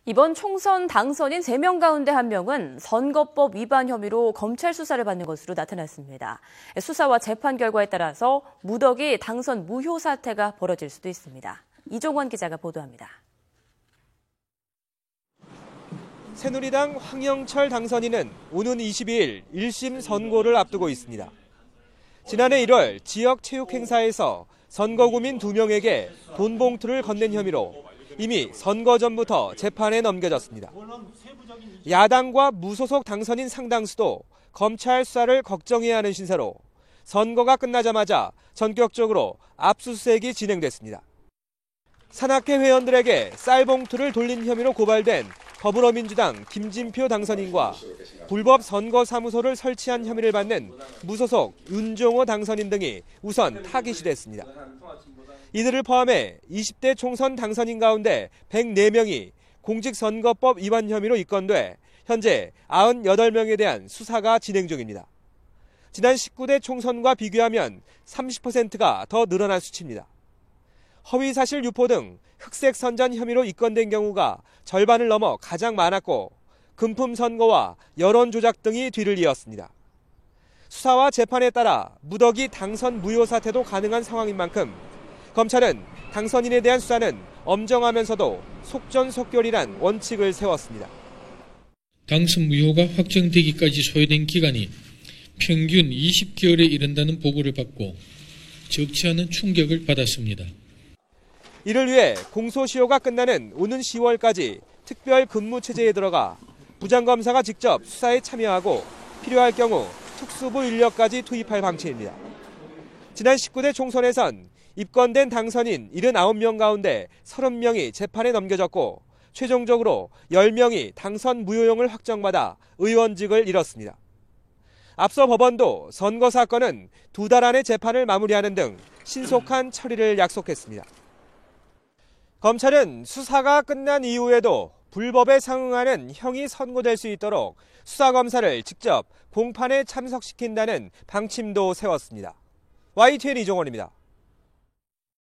이번 총선 당선인 3명 가운데 1명은 선거법 위반 혐의로 검찰 수사를 받는 것으로 나타났습니다. 수사와 재판 결과에 따라서 무더기 당선 무효 사태가 벌어질 수도 있습니다. 이종원 기자가 보도합니다. 새누리당 황영철 당선인은 오는 22일 1심 선고를 앞두고 있습니다. 지난해 1월 지역 체육 행사에서 선거구민 2명에게 돈 봉투를 건넨 혐의로 이미 선거 전부터 재판에 넘겨졌습니다. 야당과 무소속 당선인 상당수도 검찰 수사를 걱정해야 하는 신세로 선거가 끝나자마자 전격적으로 압수수색이 진행됐습니다. 산악회 회원들에게 쌀봉투를 돌린 혐의로 고발된 더불어민주당 김진표 당선인과 불법 선거사무소를 설치한 혐의를 받는 무소속 윤종호 당선인 등이 우선 타깃이 됐습니다. 이들을 포함해 20대 총선 당선인 가운데 104명이 공직선거법 위반 혐의로 입건돼 현재 98명에 대한 수사가 진행 중입니다. 지난 19대 총선과 비교하면 30%가 더 늘어난 수치입니다. 허위사실 유포 등 흑색 선전 혐의로 입건된 경우가 절반을 넘어 가장 많았고 금품 선거와 여론 조작 등이 뒤를 이었습니다. 수사와 재판에 따라 무더기 당선 무효 사태도 가능한 상황인 만큼 검찰은 당선인에 대한 수사는 엄정하면서도 속전속결이란 원칙을 세웠습니다. 당선 무효가 확정되기까지 소요된 기간이 평균 20개월에 이른다는 보고를 받고 적지 않은 충격을 받았습니다. 이를 위해 공소시효가 끝나는 오는 10월까지 특별 근무 체제에 들어가 부장검사가 직접 수사에 참여하고 필요할 경우 특수부 인력까지 투입할 방침입니다. 지난 19대 총선에선 입건된 당선인 79명 가운데 30명이 재판에 넘겨졌고 최종적으로 10명이 당선 무효용을 확정받아 의원직을 잃었습니다. 앞서 법원도 선거 사건은 2달 안에 재판을 마무리하는 등 신속한 처리를 약속했습니다. 검찰은 수사가 끝난 이후에도 불법에 상응하는 형이 선고될 수 있도록 수사검사를 직접 공판에 참석시킨다는 방침도 세웠습니다. YTN 이종원입니다.